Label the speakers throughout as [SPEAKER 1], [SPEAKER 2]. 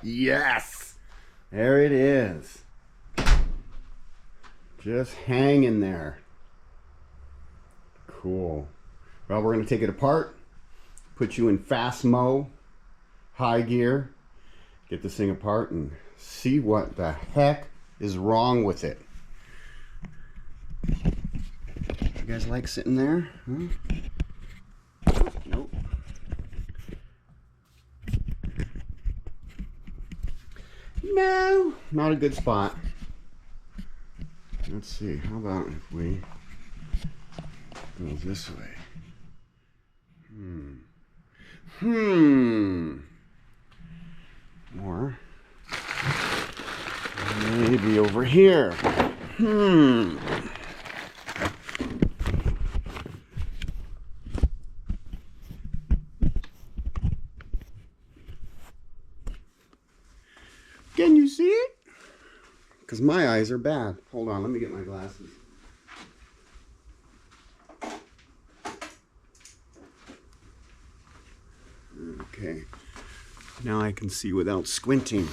[SPEAKER 1] Yes! There it is. Just hanging there. Cool. Well, we're going to take it apart, put you in fast mo, high gear, get this thing apart and see what the heck is wrong with it. You guys like sitting there? Huh? Nope. No, not a good spot. Let's see, how about if we go this way? Or maybe over here. Can you see it? Because my eyes are bad. Hold on, let me get my glasses. Okay, now I can see without squinting.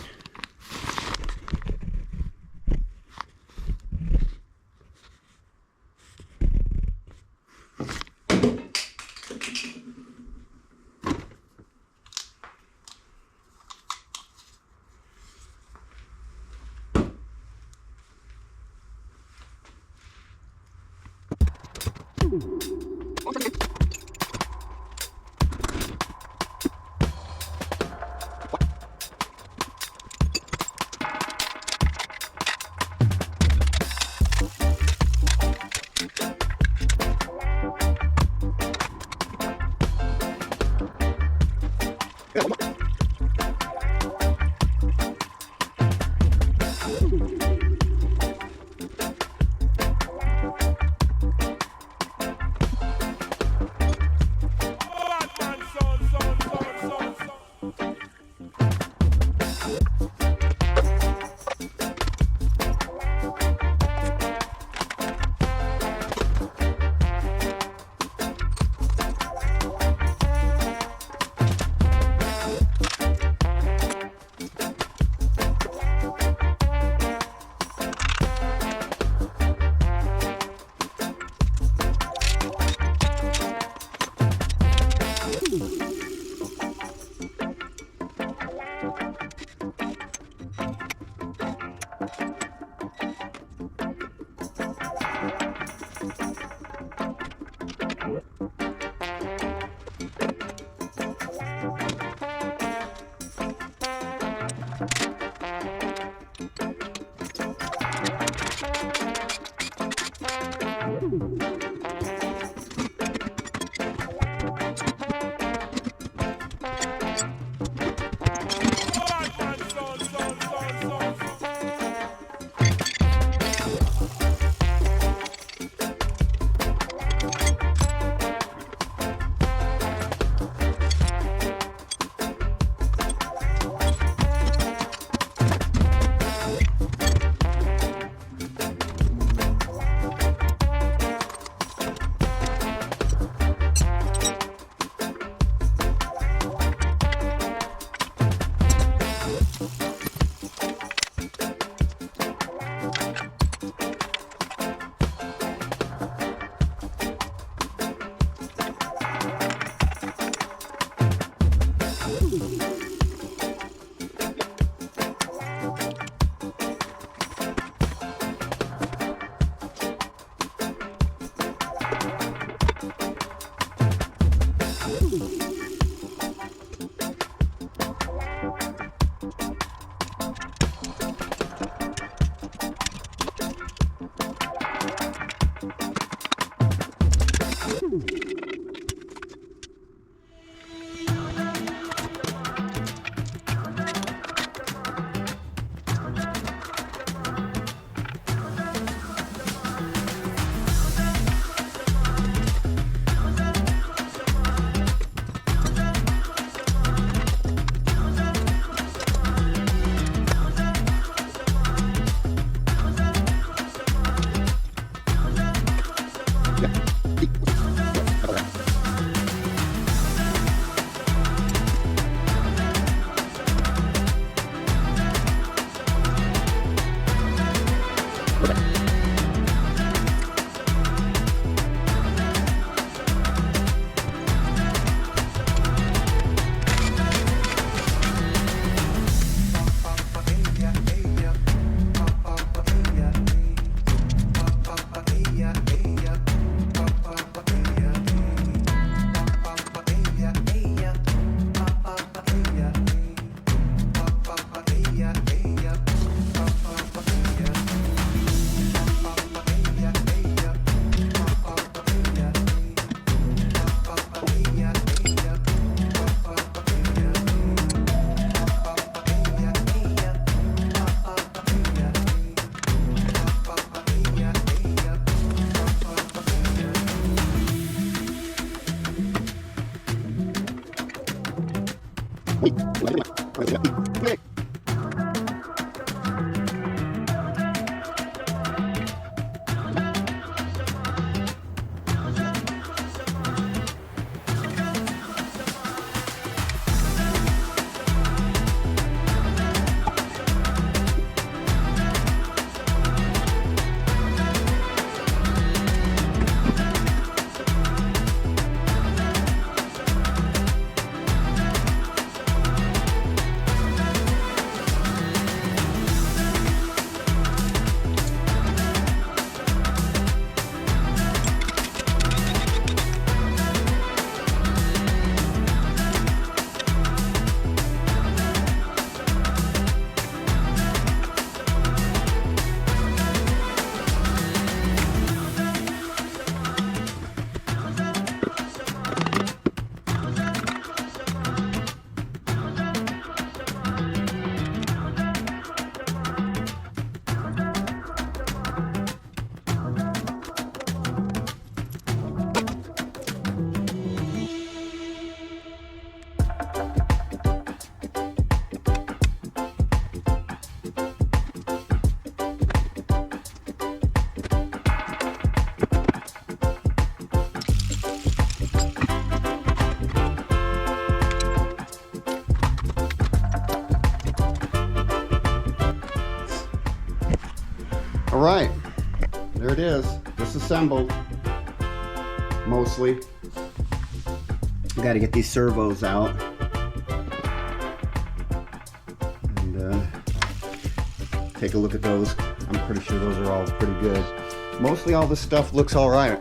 [SPEAKER 1] All right, there it is, disassembled, mostly. Got to get these servos out. And take a look at those. I'm pretty sure those are all pretty good. Mostly all this stuff looks all right.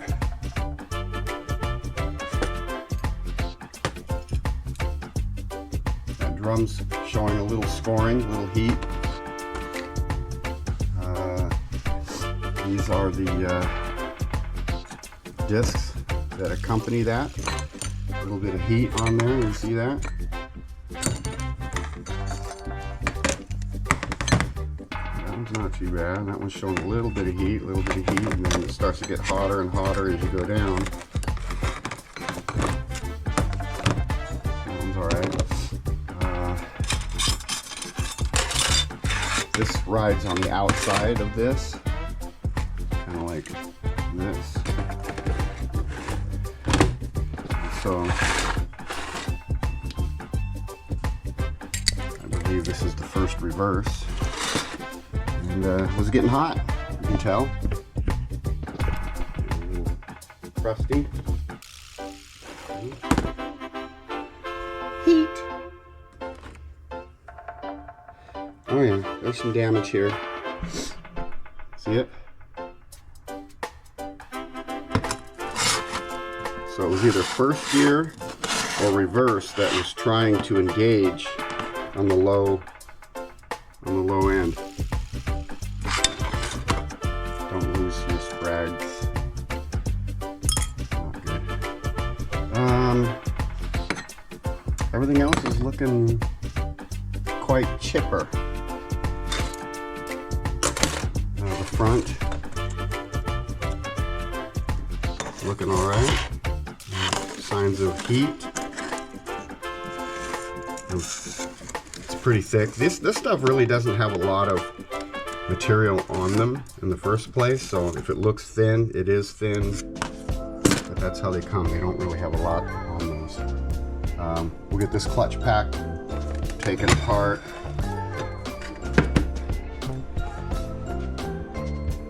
[SPEAKER 1] That drum's showing a little scoring, a little heat. These are the discs that accompany that. A little bit of heat on there, you see that? That one's not too bad. That one's showing a little bit of heat, and then it starts to get hotter and hotter as you go down. That one's alright. This rides on the outside of this. Like this. So I believe this is the first reverse, and it was getting hot, you can tell. A little crusty. Heat. Oh yeah, there's some damage here. See it? So it was either first gear or reverse that was trying to engage on the low end. Don't lose your sprags. Not good. Everything else is looking quite chipper. The front looking all right. Signs of heat. It's pretty thick. This stuff really doesn't have a lot of material on them in the first place, so if it looks thin, it is thin, but that's how they come. They don't really have a lot on those. We'll get this clutch pack taken apart.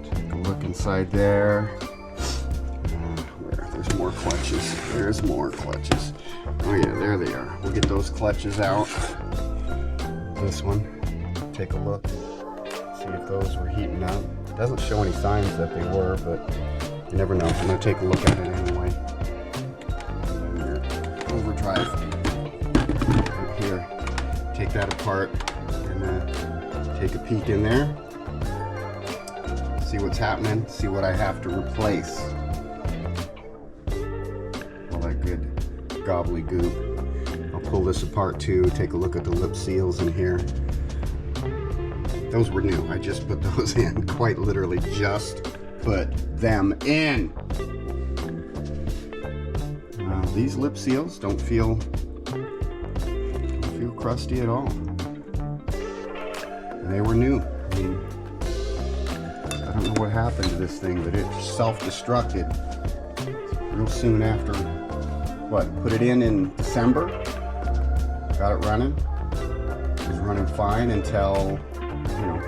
[SPEAKER 1] Take a look inside there. There's more clutches. There's more clutches. Oh yeah, there they are. We'll get those clutches out. This one. Take a look. See if those were heating up. Doesn't show any signs that they were, but you never know. I'm going to take a look at it anyway. Overdrive. Right here. Take that apart and take a peek in there. See what's happening. See what I have to replace. All that good gobbledygook. I'll pull this apart too. Take a look at the lip seals in here. Those were new. I just put those in. Quite literally just put them in. These lip seals don't feel crusty at all. And they were new. I mean, I don't know what happened to this thing, but it self-destructed real soon after, what, put it in December, got it running. It was running fine until, you know,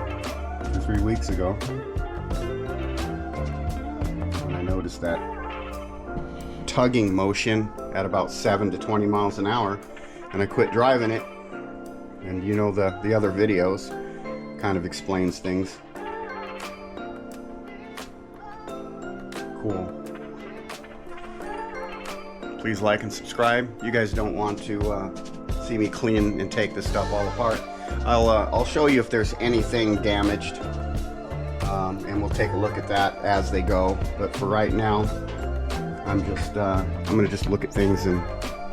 [SPEAKER 1] 2-3 weeks ago, when I noticed that tugging motion at about 7 to 20 miles an hour, and I quit driving it. And you know, the other videos kind of explains things. Cool. Please like and subscribe. You guys don't want to see me clean and take this stuff all apart. I'll show you if there's anything damaged, and we'll take a look at that as they go. But for right now, I'm gonna just look at things and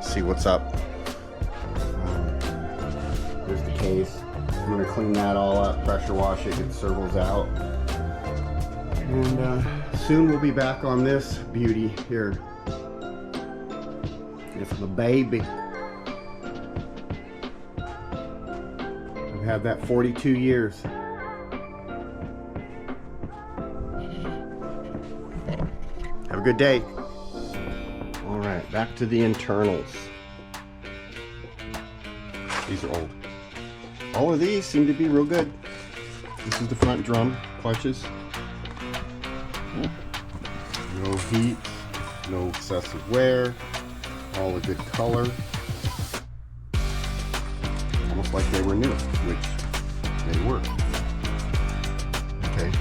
[SPEAKER 1] see what's up. There's the case. I'm gonna clean that all up, pressure wash it, get the servos out, and soon we'll be back on this beauty here. It's the baby. I've had that 42 years. Have a good day. All right, back to the internals. These are old. All of these seem to be real good. This is the front drum clutches. No heat, no excessive wear, all a good color. Almost like they were new, which they were. Okay.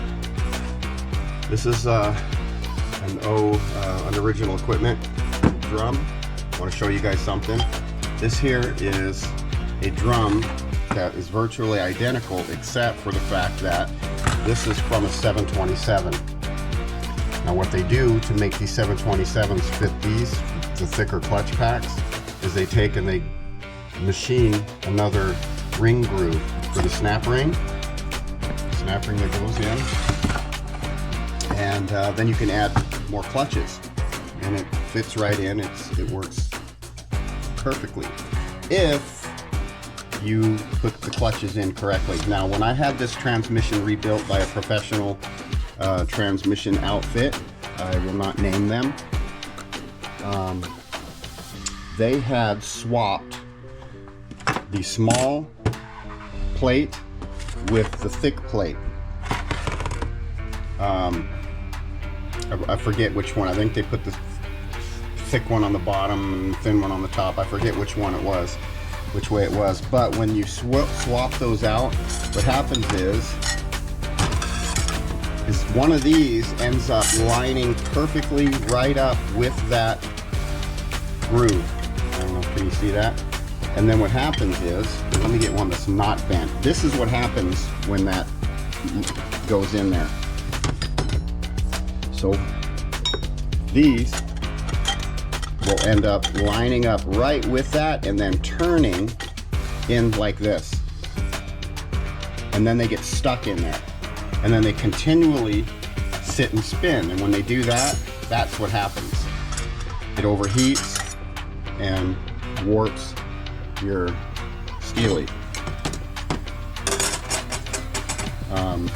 [SPEAKER 1] This is an original equipment drum. I want to show you guys something. This here is a drum that is virtually identical, except for the fact that this is from a 727. Now what they do to make these 727s fit the thicker clutch packs, is they take and they machine another ring groove for the snap ring that goes in, and then you can add more clutches, and it fits right in. It works perfectly if you put the clutches in correctly. Now, when I had this transmission rebuilt by a professional transmission outfit, I will not name them, they had swapped the small plate with the thick plate. I forget which one. I think they put the thick one on the bottom and the thin one on the top. I forget which one it was, which way it was. But when you swap those out, what happens is one of these ends up lining perfectly right up with that groove. I don't know, can you see that? And then what happens is, let me get one that's not bent. This is what happens when that goes in there. So these will end up lining up right with that and then turning in like this. And then they get stuck in there. And then they continually sit and spin. And when they do that, that's what happens. It overheats and warps your steely.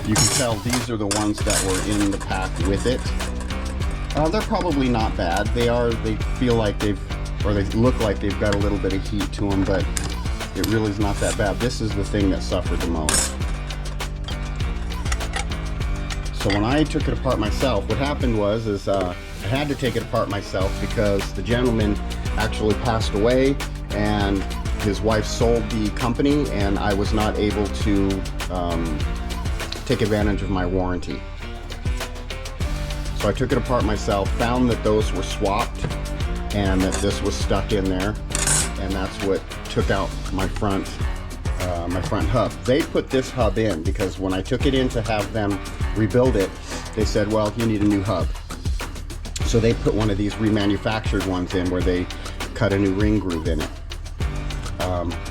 [SPEAKER 1] You can tell these are the ones that were in the pack with it. They're probably not bad. They feel like they look like they've got a little bit of heat to them, but it really is not that bad. This is the thing that suffered the most. So when I took it apart myself, what happened was I had to take it apart myself because the gentleman actually passed away and his wife sold the company, and I was not able to take advantage of my warranty. So I took it apart myself, found that those were swapped and that this was stuck in there, and that's what took out my front hub. They put this hub in because when I took it in to have them rebuild it, they said, well, you need a new hub. So they put one of these remanufactured ones in where they cut a new ring groove in it.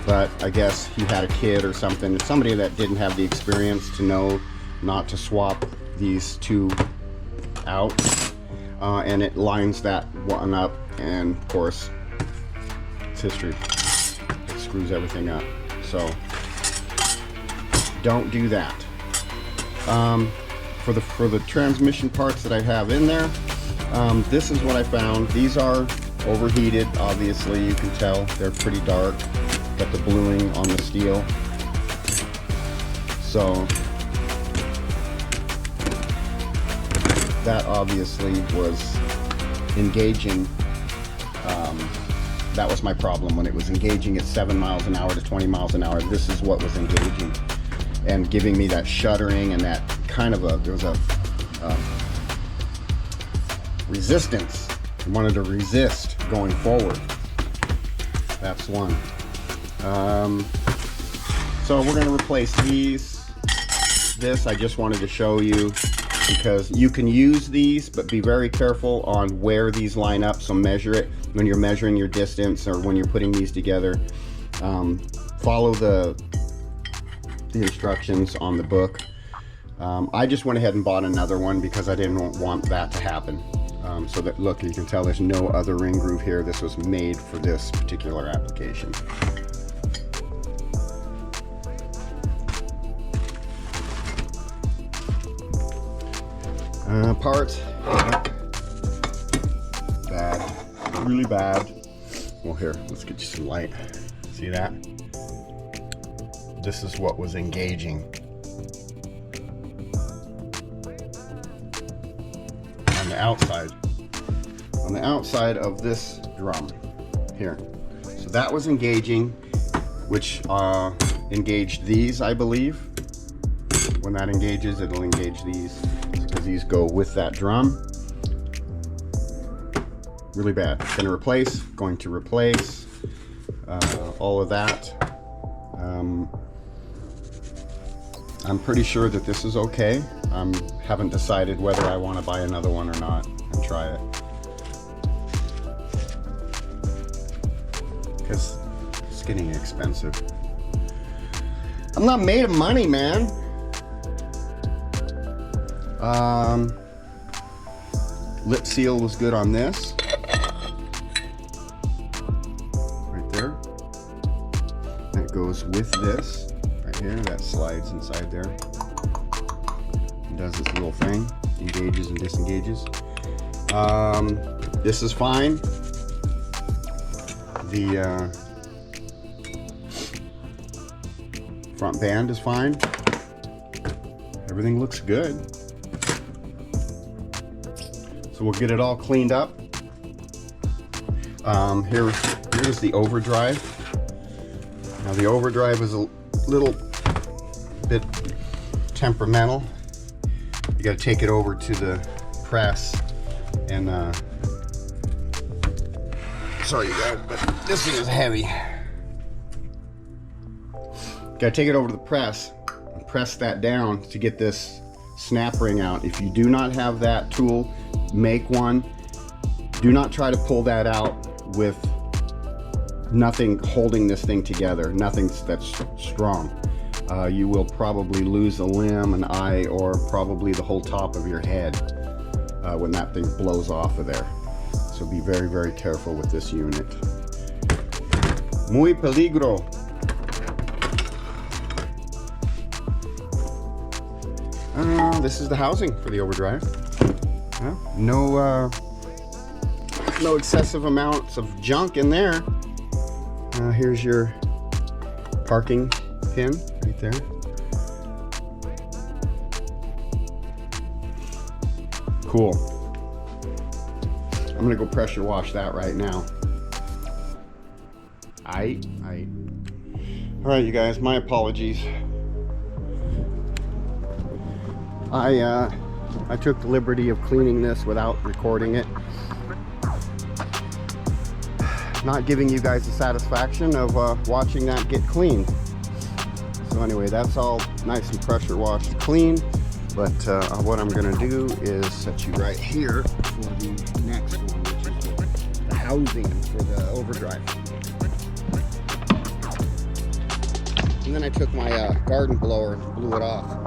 [SPEAKER 1] But I guess he had a kid or something, somebody that didn't have the experience to know not to swap these two out, and it lines that one up, and of course it's history. It screws everything up. So don't do that. For the transmission parts that I have in there, this is what I found. These are overheated, obviously. You can tell they're pretty dark. Got the bluing on the steel. So that obviously was engaging. That was my problem when it was engaging at 7 miles an hour to 20 miles an hour. This is what was engaging and giving me that shuddering and that kind of there was a resistance. I wanted to resist going forward. That's one. So we're going to replace these. This I just wanted to show you because you can use these, but be very careful on where these line up. So measure it when you're measuring your distance or when you're putting these together. Follow the instructions on the book. I just went ahead and bought another one because I didn't want that to happen. So that, look, you can tell there's no other ring groove here. This was made for this particular application. Parts, bad, really bad. Well, here, let's get you some light. See that? This is what was engaging. On the outside of this drum here. So that was engaging, which engaged these, I believe. When that engages, it'll engage these because these go with that drum. Really bad. Going to replace all of that. I'm pretty sure that this is okay. Haven't decided whether I want to buy another one or not and try it. Because it's getting expensive. I'm not made of money, man. Lip seal was good on this. Right there. That goes with this. Right here. That slides inside there. And does this little thing. Engages and disengages. This is fine. The front band is fine. Everything looks good. So we'll get it all cleaned up. Here's the overdrive. Now the overdrive is a little bit temperamental. You got to take it over to the press and sorry you guys, but this thing is heavy. Got to take it over to the press and press that down to get this snap ring out. If you do not have that tool, make one. Do not try to pull that out with nothing holding this thing together, nothing that's strong. You will probably lose a limb, an eye, or probably the whole top of your head when that thing blows off of there. So be very, very careful with this unit. Muy peligro. This is the housing for the overdrive. No excessive amounts of junk in there. Here's your parking pin right there. Cool. I'm gonna go pressure wash that right now. Aight. All right, you guys, my apologies. I took the liberty of cleaning this without recording it. Not giving you guys the satisfaction of watching that get cleaned. So anyway, that's all nice and pressure washed clean. But what I'm gonna do is set you right here for the next one, which is the housing for the overdrive. And then I took my garden blower and blew it off.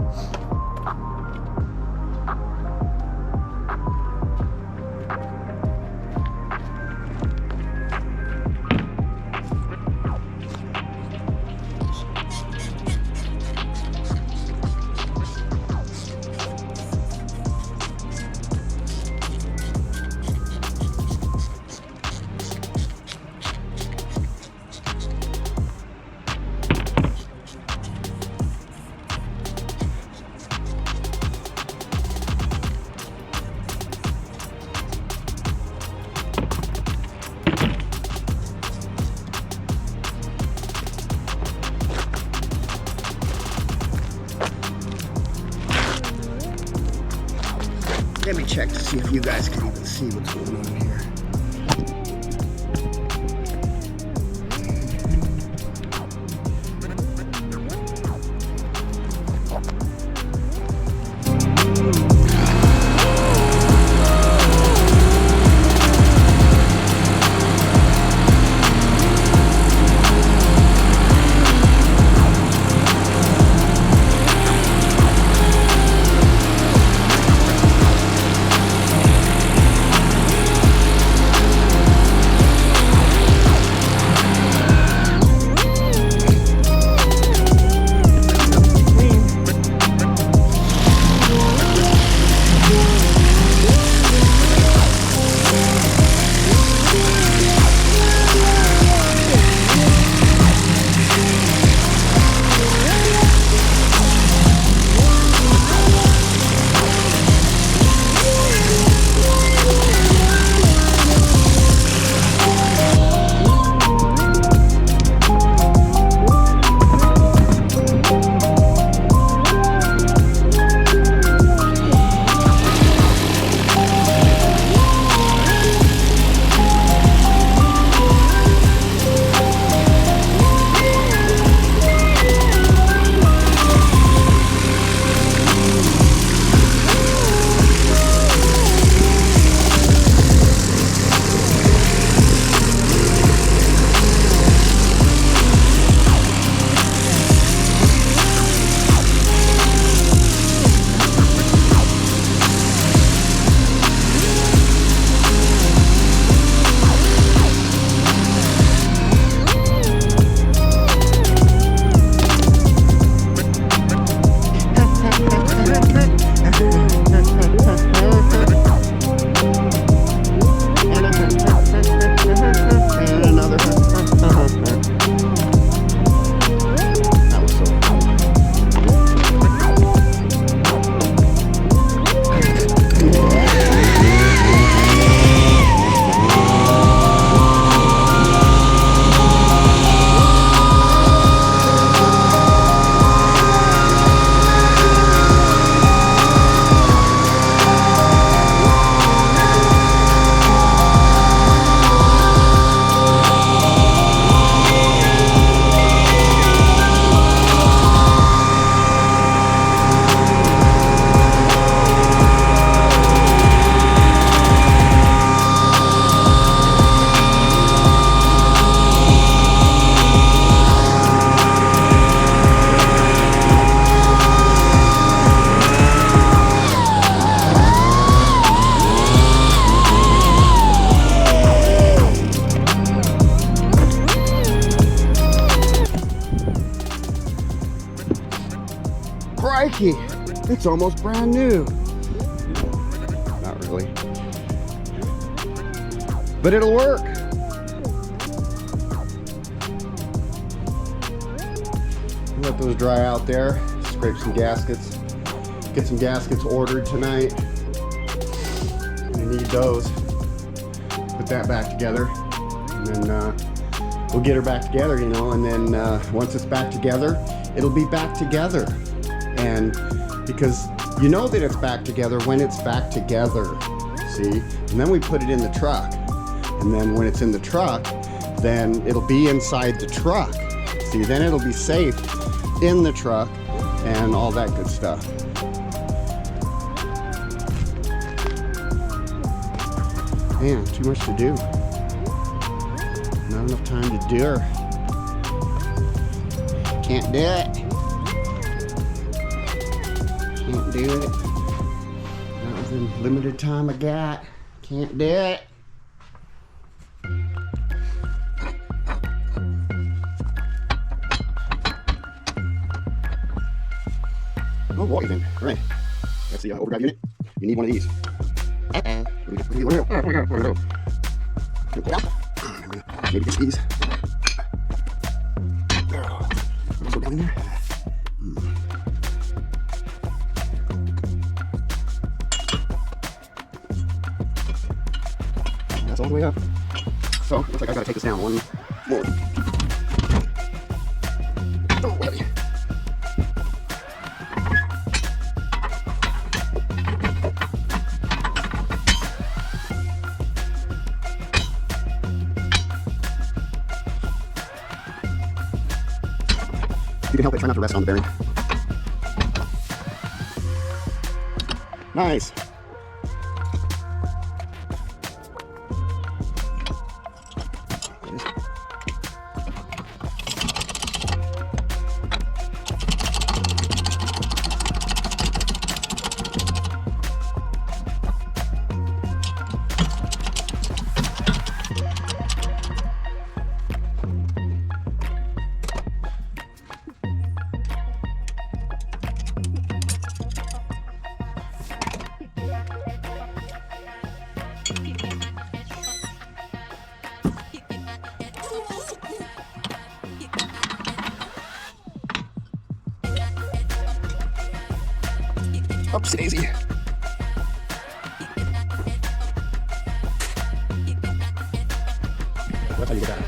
[SPEAKER 1] check to see if you guys can even see what's going on here. Crikey, it's almost brand new. Not really, but it'll work. Let those dry out there. Scrape some gaskets. Get some gaskets ordered tonight. We need those. Put that back together, and then we'll get her back together, you know. And then once it's back together, it'll be back together. And because you know that it's back together when it's back together, see? And then we put it in the truck. And then when it's in the truck, then it'll be inside the truck. See, then it'll be safe in the truck and all that good stuff. Man, too much to do. Not enough time to do her. Can't do it. Can't do it. Not within the limited time I got. Can't do it. Oh boy, then. All right. That's the overdrive unit. You need one of these. Maybe just these. Go down in there. That's all the way up. So, looks like I gotta take this down one more. Oh, heavy. can help it, try not to rest on the bearing. Nice. Oops, daisy. That's how you get that.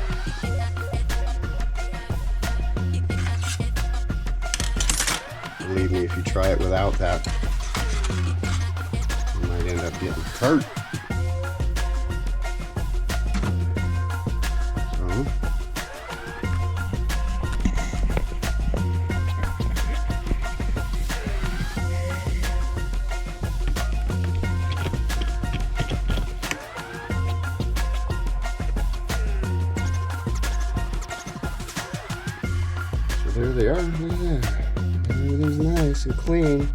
[SPEAKER 1] Believe me, if you try it without that, you might end up getting hurt. There they are. Yeah. Everything's nice and clean.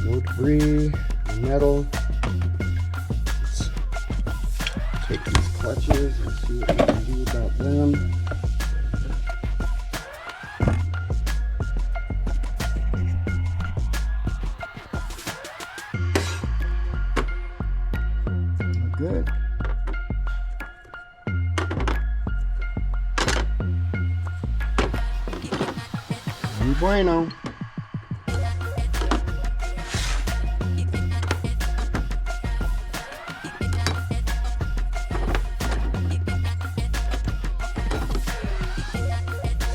[SPEAKER 1] No debris, no metal. Let's take these clutches and see what we can do about them. Good. Muy bueno.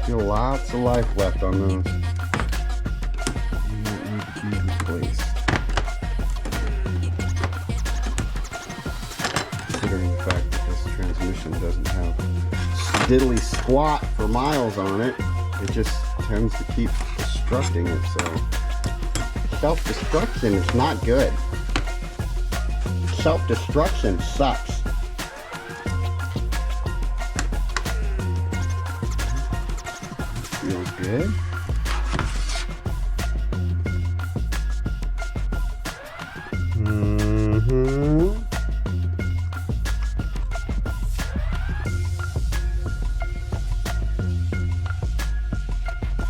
[SPEAKER 1] Still lots of life left on those. They don't need to be replaced. Considering the fact that this transmission doesn't have diddly squat for miles on it, it just tends to keep destructing it, so self-destruction is not good. Self-destruction sucks. Feels good.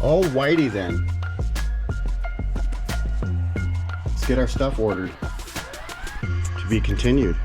[SPEAKER 1] All whitey then. Let's get our stuff ordered. To be continued.